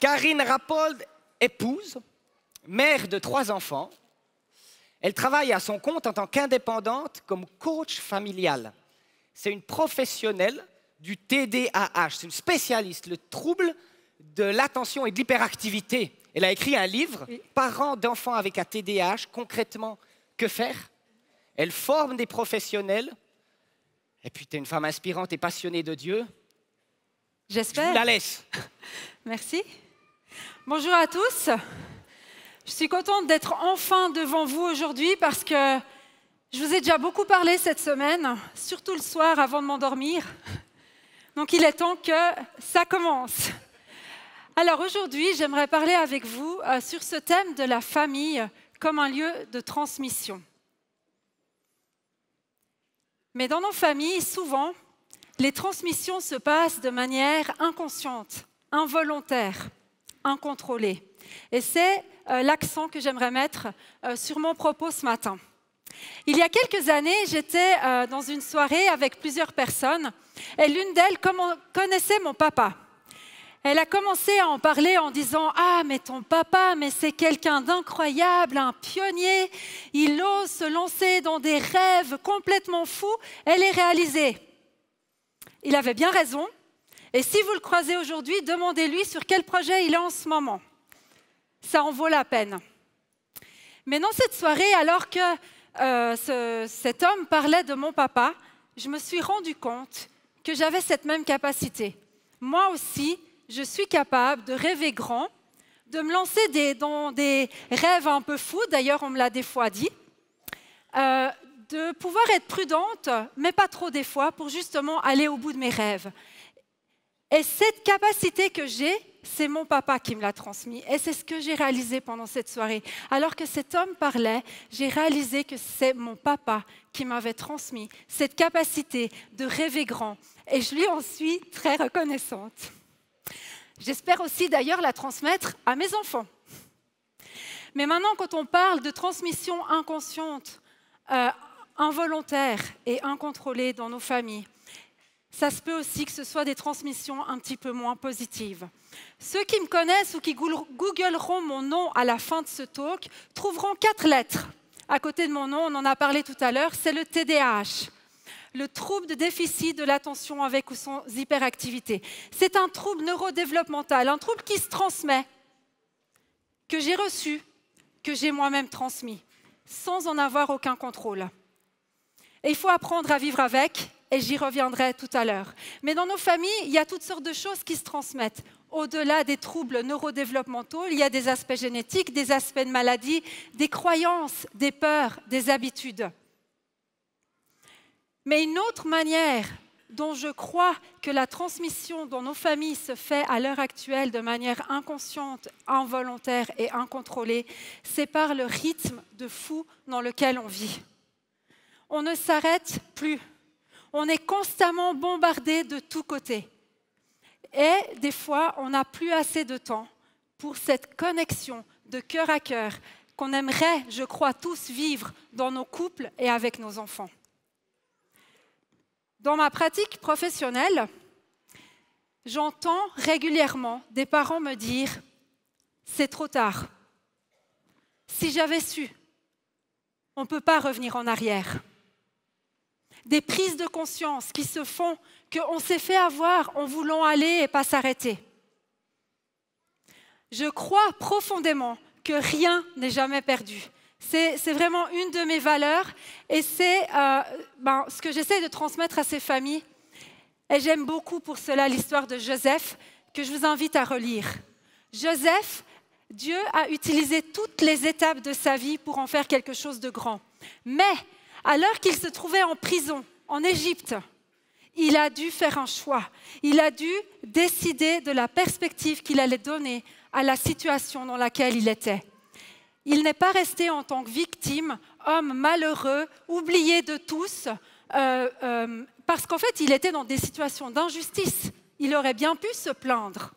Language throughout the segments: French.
Karine Rappold, épouse, mère de 3 enfants. Elle travaille à son compte en tant qu'indépendante comme coach familial. C'est une professionnelle du TDAH, c'est une spécialiste, le trouble de l'attention et de l'hyperactivité. Elle a écrit un livre, Parents d'enfants avec un TDAH, concrètement, que faire? Elle forme des professionnels. Et puis, tu es une femme inspirante et passionnée de Dieu. J'espère. Je vous la laisse. Merci. Bonjour à tous. Je suis contente d'être enfin devant vous aujourd'hui parce que je vous ai déjà beaucoup parlé cette semaine, surtout le soir avant de m'endormir. Donc il est temps que ça commence. Alors aujourd'hui, j'aimerais parler avec vous sur ce thème de la famille comme un lieu de transmission. Mais dans nos familles, souvent, les transmissions se passent de manière inconsciente, involontaire, incontrôlée. Et c'est l'accent que j'aimerais mettre sur mon propos ce matin. Il y a quelques années, j'étais dans une soirée avec plusieurs personnes et l'une d'elles connaissait mon papa. Elle a commencé à en parler en disant « Ah, mais ton papa, mais c'est quelqu'un d'incroyable, un pionnier. Il ose se lancer dans des rêves complètement fous et les réaliser. » Il avait bien raison. Et si vous le croisez aujourd'hui, demandez-lui sur quel projet il est en ce moment. Ça en vaut la peine. Mais dans cette soirée, alors que cet homme parlait de mon papa, je me suis rendu compte que j'avais cette même capacité. Moi aussi, je suis capable de rêver grand, de me lancer dans des rêves un peu fous, d'ailleurs on me l'a des fois dit, de pouvoir être prudente, mais pas trop des fois, pour justement aller au bout de mes rêves. Et cette capacité que j'ai, c'est mon papa qui me l'a transmis. Et c'est ce que j'ai réalisé pendant cette soirée. Alors que cet homme parlait, j'ai réalisé que c'est mon papa qui m'avait transmis cette capacité de rêver grand. Et je lui en suis très reconnaissante. J'espère aussi d'ailleurs la transmettre à mes enfants. Mais maintenant, quand on parle de transmission inconsciente, involontaire et incontrôlée dans nos familles, ça se peut aussi que ce soit des transmissions un petit peu moins positives. Ceux qui me connaissent ou qui googleront mon nom à la fin de ce talk trouveront 4 lettres. À côté de mon nom, on en a parlé tout à l'heure, c'est le TDAH. Le trouble de déficit de l'attention avec ou sans hyperactivité. C'est un trouble neurodéveloppemental, un trouble qui se transmet, que j'ai reçu, que j'ai moi-même transmis, sans en avoir aucun contrôle. Et il faut apprendre à vivre avec, et j'y reviendrai tout à l'heure. Mais dans nos familles, il y a toutes sortes de choses qui se transmettent. Au-delà des troubles neurodéveloppementaux, il y a des aspects génétiques, des aspects de maladie, des croyances, des peurs, des habitudes. Mais une autre manière dont je crois que la transmission dans nos familles se fait à l'heure actuelle de manière inconsciente, involontaire et incontrôlée, c'est par le rythme de fou dans lequel on vit. On ne s'arrête plus. On est constamment bombardé de tous côtés. Et des fois, on n'a plus assez de temps pour cette connexion de cœur à cœur qu'on aimerait, je crois, tous vivre dans nos couples et avec nos enfants. Dans ma pratique professionnelle, j'entends régulièrement des parents me dire « c'est trop tard. Si j'avais su, on ne peut pas revenir en arrière. » Des prises de conscience qui se font qu'on s'est fait avoir en voulant aller et pas s'arrêter. Je crois profondément que rien n'est jamais perdu. C'est vraiment une de mes valeurs et c'est ce que j'essaie de transmettre à ces familles. Et j'aime beaucoup pour cela l'histoire de Joseph que je vous invite à relire. Joseph, Dieu a utilisé toutes les étapes de sa vie pour en faire quelque chose de grand. Mais alors qu'il se trouvait en prison, en Égypte, il a dû faire un choix. Il a dû décider de la perspective qu'il allait donner à la situation dans laquelle il était. Il n'est pas resté en tant que victime, homme malheureux, oublié de tous, parce qu'en fait, il était dans des situations d'injustice. Il aurait bien pu se plaindre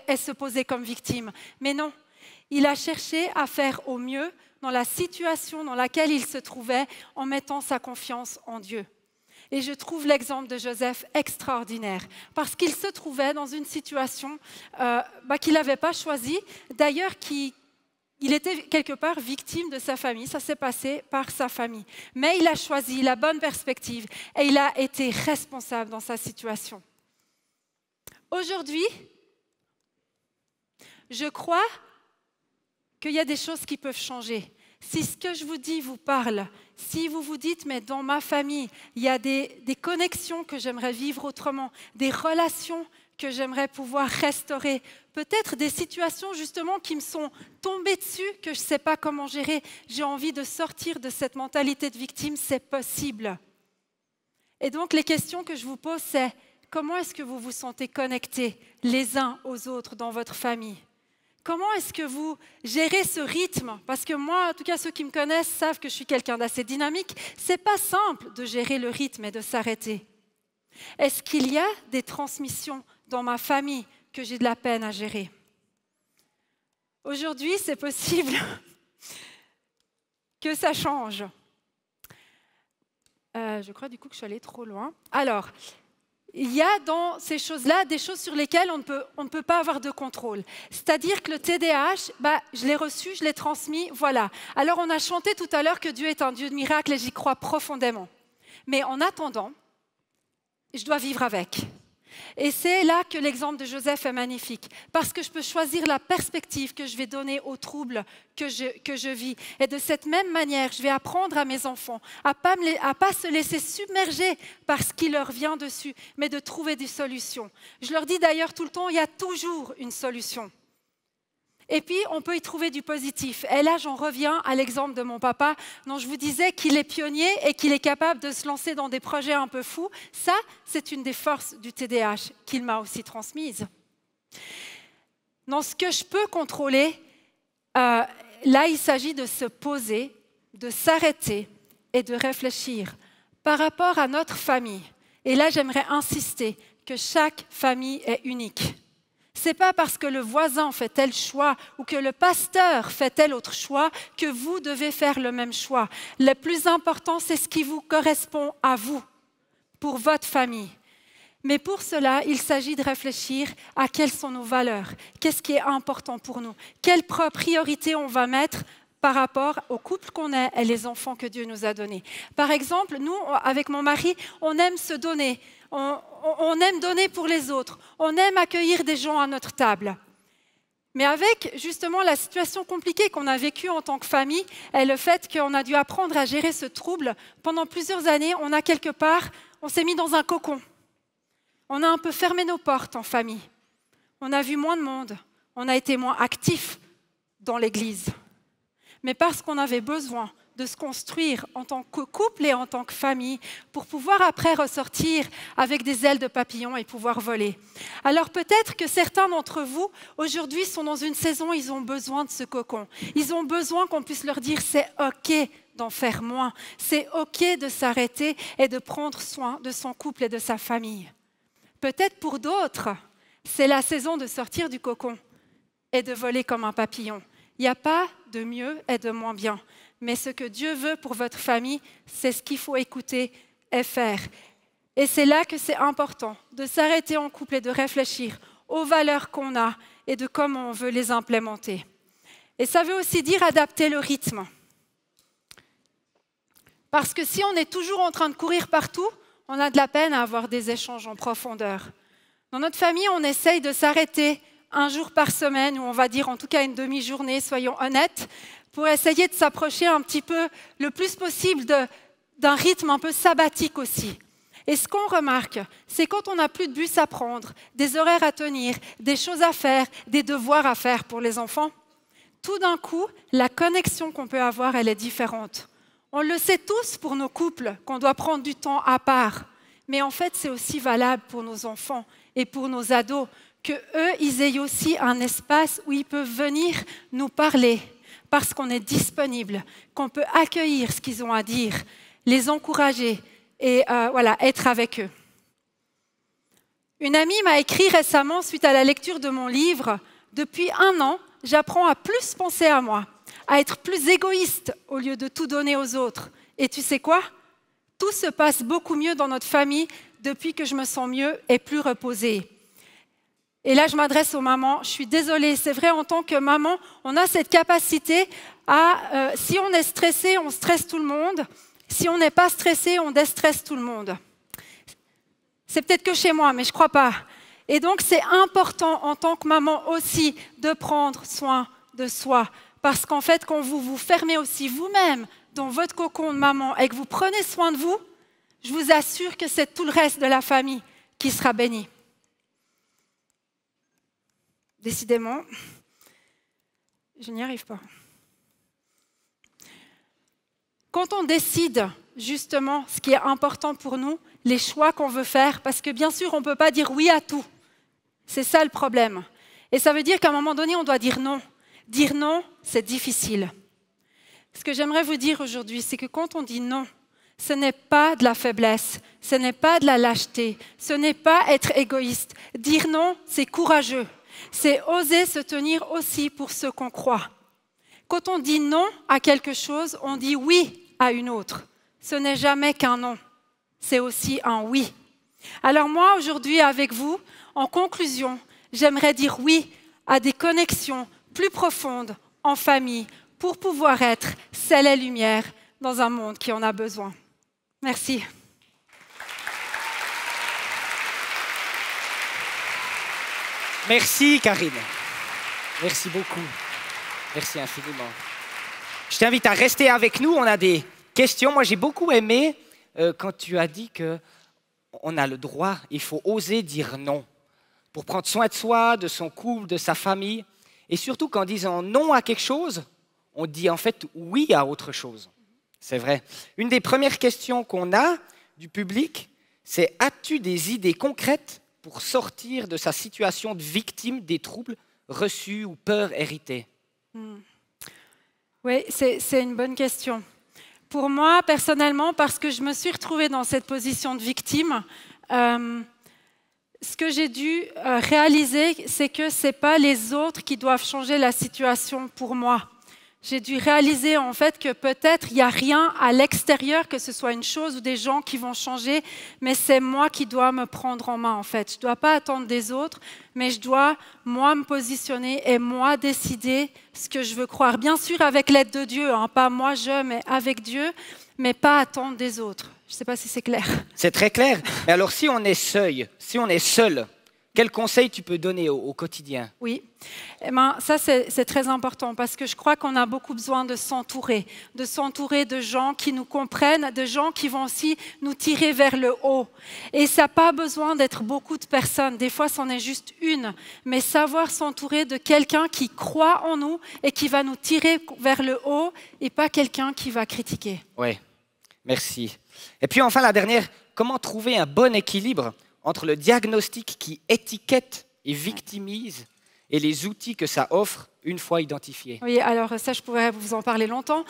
et se poser comme victime. Mais non, il a cherché à faire au mieux dans la situation dans laquelle il se trouvait en mettant sa confiance en Dieu. Et je trouve l'exemple de Joseph extraordinaire, parce qu'il se trouvait dans une situation qu'il n'avait pas choisie, d'ailleurs il était quelque part victime de sa famille, ça s'est passé par sa famille. Mais il a choisi la bonne perspective et il a été responsable dans sa situation. Aujourd'hui, je crois qu'il y a des choses qui peuvent changer. Si ce que je vous dis vous parle, si vous vous dites, mais dans ma famille, il y a des connexions que j'aimerais vivre autrement, des relations que j'aimerais pouvoir restaurer, peut-être des situations justement qui me sont tombées dessus, que je ne sais pas comment gérer, j'ai envie de sortir de cette mentalité de victime, c'est possible. Et donc les questions que je vous pose, c'est comment est-ce que vous vous sentez connectés les uns aux autres dans votre famille ? Comment est-ce que vous gérez ce rythme? Parce que moi, en tout cas, ceux qui me connaissent savent que je suis quelqu'un d'assez dynamique. Ce n'est pas simple de gérer le rythme et de s'arrêter. Est-ce qu'il y a des transmissions dans ma famille que j'ai de la peine à gérer? Aujourd'hui, c'est possible que ça change. Je crois du coup que je suis allée trop loin. Alors, il y a dans ces choses-là des choses sur lesquelles on ne peut pas avoir de contrôle. C'est-à-dire que le TDAH, je l'ai reçu, je l'ai transmis, voilà. Alors on a chanté tout à l'heure que Dieu est un Dieu de miracles et j'y crois profondément. Mais en attendant, je dois vivre avec. Et c'est là que l'exemple de Joseph est magnifique, parce que je peux choisir la perspective que je vais donner aux troubles que je vis. Et de cette même manière, je vais apprendre à mes enfants à pas se laisser submerger par ce qui leur vient dessus, mais de trouver des solutions. Je leur dis d'ailleurs tout le temps, il y a toujours une solution. Et puis, on peut y trouver du positif. Et là, j'en reviens à l'exemple de mon papa, dont je vous disais qu'il est pionnier et qu'il est capable de se lancer dans des projets un peu fous. Ça, c'est une des forces du TDAH qu'il m'a aussi transmise. Dans ce que je peux contrôler, là, il s'agit de se poser, de s'arrêter et de réfléchir par rapport à notre famille. Et là, j'aimerais insister que chaque famille est unique. Ce n'est pas parce que le voisin fait tel choix ou que le pasteur fait tel autre choix que vous devez faire le même choix. Le plus important, c'est ce qui vous correspond à vous, pour votre famille. Mais pour cela, il s'agit de réfléchir à quelles sont nos valeurs, qu'est-ce qui est important pour nous, quelles priorités on va mettre par rapport au couple qu'on est et les enfants que Dieu nous a donnés. Par exemple, nous, avec mon mari, on aime se donner. On aime donner pour les autres, on aime accueillir des gens à notre table. Mais avec justement la situation compliquée qu'on a vécue en tant que famille et le fait qu'on a dû apprendre à gérer ce trouble, pendant plusieurs années, on s'est mis dans un cocon. On a un peu fermé nos portes en famille. On a vu moins de monde, on a été moins actifs dans l'église. Mais parce qu'on avait besoin de se construire en tant que couple et en tant que famille pour pouvoir après ressortir avec des ailes de papillon et pouvoir voler. Alors peut-être que certains d'entre vous, aujourd'hui, sont dans une saison, ils ont besoin de ce cocon. Ils ont besoin qu'on puisse leur dire c'est OK d'en faire moins. C'est OK de s'arrêter et de prendre soin de son couple et de sa famille. Peut-être pour d'autres, c'est la saison de sortir du cocon et de voler comme un papillon. Il n'y a pas de mieux et de moins bien. Mais ce que Dieu veut pour votre famille, c'est ce qu'il faut écouter et faire. Et c'est là que c'est important de s'arrêter en couple et de réfléchir aux valeurs qu'on a et de comment on veut les implémenter. Et ça veut aussi dire adapter le rythme. Parce que si on est toujours en train de courir partout, on a de la peine à avoir des échanges en profondeur. Dans notre famille, on essaye de s'arrêter un jour par semaine, ou on va dire en tout cas une demi-journée, soyons honnêtes, pour essayer de s'approcher un petit peu le plus possible d'un rythme un peu sabbatique aussi. Et ce qu'on remarque, c'est quand on n'a plus de bus à prendre, des horaires à tenir, des choses à faire, des devoirs à faire pour les enfants, tout d'un coup, la connexion qu'on peut avoir, elle est différente. On le sait tous pour nos couples, qu'on doit prendre du temps à part. Mais en fait, c'est aussi valable pour nos enfants et pour nos ados, qu'eux, ils aient aussi un espace où ils peuvent venir nous parler, parce qu'on est disponible, qu'on peut accueillir ce qu'ils ont à dire, les encourager et être avec eux. Une amie m'a écrit récemment, suite à la lecture de mon livre, « Depuis 1 an, j'apprends à plus penser à moi, à être plus égoïste au lieu de tout donner aux autres. Et tu sais quoi ? Tout tout se passe beaucoup mieux dans notre famille depuis que je me sens mieux et plus reposée. Et là, je m'adresse aux mamans. Je suis désolée, c'est vrai, en tant que maman, on a cette capacité à, si on est stressé, on stresse tout le monde. Si on n'est pas stressé, on déstresse tout le monde. C'est peut-être que chez moi, mais je ne crois pas. Et donc, c'est important en tant que maman aussi de prendre soin de soi. Parce qu'en fait, quand vous vous fermez aussi vous-même dans votre cocon de maman et que vous prenez soin de vous, je vous assure que c'est tout le reste de la famille qui sera béni. Décidément, je n'y arrive pas. Quand on décide justement ce qui est important pour nous, les choix qu'on veut faire, parce que bien sûr, on ne peut pas dire oui à tout. C'est ça le problème. Et ça veut dire qu'à un moment donné, on doit dire non. Dire non, c'est difficile. Ce que j'aimerais vous dire aujourd'hui, c'est que quand on dit non, ce n'est pas de la faiblesse, ce n'est pas de la lâcheté, ce n'est pas être égoïste. Dire non, c'est courageux. C'est oser se tenir aussi pour ce qu'on croit. Quand on dit non à quelque chose, on dit oui à une autre. Ce n'est jamais qu'un non, c'est aussi un oui. Alors moi, aujourd'hui, avec vous, en conclusion, j'aimerais dire oui à des connexions plus profondes en famille pour pouvoir être sel et lumière dans un monde qui en a besoin. Merci. Merci Karine. Merci beaucoup. Merci infiniment. Je t'invite à rester avec nous. On a des questions. Moi, j'ai beaucoup aimé quand tu as dit qu'on a le droit, il faut oser dire non pour prendre soin de soi, de son couple, de sa famille. Et surtout qu'en disant non à quelque chose, on dit en fait oui à autre chose. C'est vrai. Une des premières questions qu'on a du public, c'est « As-tu des idées concrètes pour sortir de sa situation de victime des troubles reçus ou peurs héritées ?» Oui, c'est une bonne question. Pour moi, personnellement, parce que je me suis retrouvée dans cette position de victime, ce que j'ai dû réaliser, c'est que ce n'est pas les autres qui doivent changer la situation pour moi. J'ai dû réaliser en fait que peut-être il n'y a rien à l'extérieur, que ce soit une chose ou des gens qui vont changer, mais c'est moi qui dois me prendre en main en fait. Je ne dois pas attendre des autres, mais je dois moi me positionner et moi décider ce que je veux croire. Bien sûr avec l'aide de Dieu, hein, pas moi mais avec Dieu, mais pas attendre des autres. Je ne sais pas si c'est clair. C'est très clair. Mais alors si on est seul, quel conseil tu peux donner au quotidien? Oui, eh ben, ça c'est très important parce que je crois qu'on a beaucoup besoin de s'entourer de gens qui nous comprennent, de gens qui vont aussi nous tirer vers le haut. Et ça n'a pas besoin d'être beaucoup de personnes, des fois c'en est juste une, mais savoir s'entourer de quelqu'un qui croit en nous et qui va nous tirer vers le haut et pas quelqu'un qui va critiquer. Oui, merci. Et puis enfin la dernière, comment trouver un bon équilibre entre le diagnostic qui étiquette et victimise et les outils que ça offre une fois identifiés? Oui, alors ça, je pourrais vous en parler longtemps.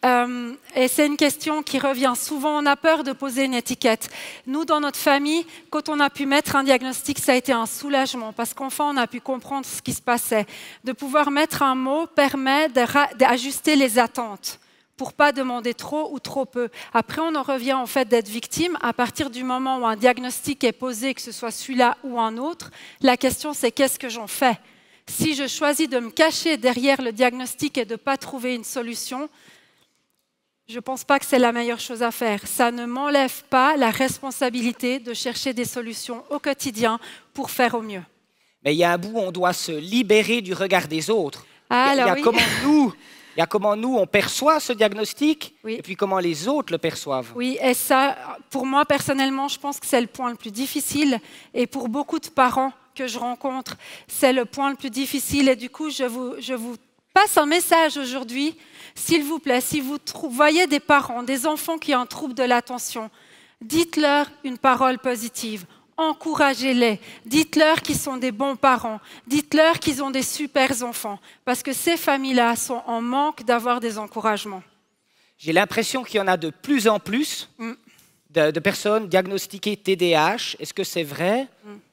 Et c'est une question qui revient souvent. On a peur de poser une étiquette. Nous, dans notre famille, quand on a pu mettre un diagnostic, ça a été un soulagement parce qu'enfin, on a pu comprendre ce qui se passait. De pouvoir mettre un mot permet d'ajuster les attentes, pour ne pas demander trop ou trop peu. Après, on en revient en fait d'être victime. À partir du moment où un diagnostic est posé, que ce soit celui-là ou un autre, la question c'est qu'est-ce que j'en fais? Si je choisis de me cacher derrière le diagnostic et de ne pas trouver une solution, je ne pense pas que c'est la meilleure chose à faire. Ça ne m'enlève pas la responsabilité de chercher des solutions au quotidien pour faire au mieux. Mais il y a un bout où on doit se libérer du regard des autres. Ah, il y a oui. Il y a comment nous, on perçoit ce diagnostic, oui. Et puis comment les autres le perçoivent. Oui, et ça, pour moi, personnellement, je pense que c'est le point le plus difficile. Et pour beaucoup de parents que je rencontre, c'est le point le plus difficile. Et du coup, je vous passe un message aujourd'hui. S'il vous plaît, si vous voyez des parents, des enfants qui ont un trouble de l'attention, dites-leur une parole positive. Encouragez-les, dites-leur qu'ils sont des bons parents, dites-leur qu'ils ont des super enfants, parce que ces familles-là sont en manque d'avoir des encouragements. J'ai l'impression qu'il y en a de plus en plus de personnes diagnostiquées TDAH. Est-ce que c'est vrai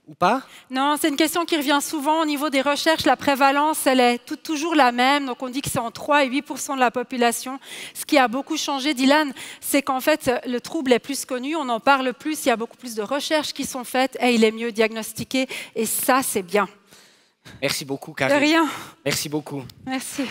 ou pas? Non, c'est une question qui revient souvent au niveau des recherches. La prévalence, elle est toujours la même. Donc, on dit que c'est entre 3 et 8% de la population. Ce qui a beaucoup changé, Dylan, c'est qu'en fait, le trouble est plus connu, on en parle plus, il y a beaucoup plus de recherches qui sont faites et il est mieux diagnostiqué. Et ça, c'est bien. Merci beaucoup, De Karine. rien. Merci beaucoup. Merci.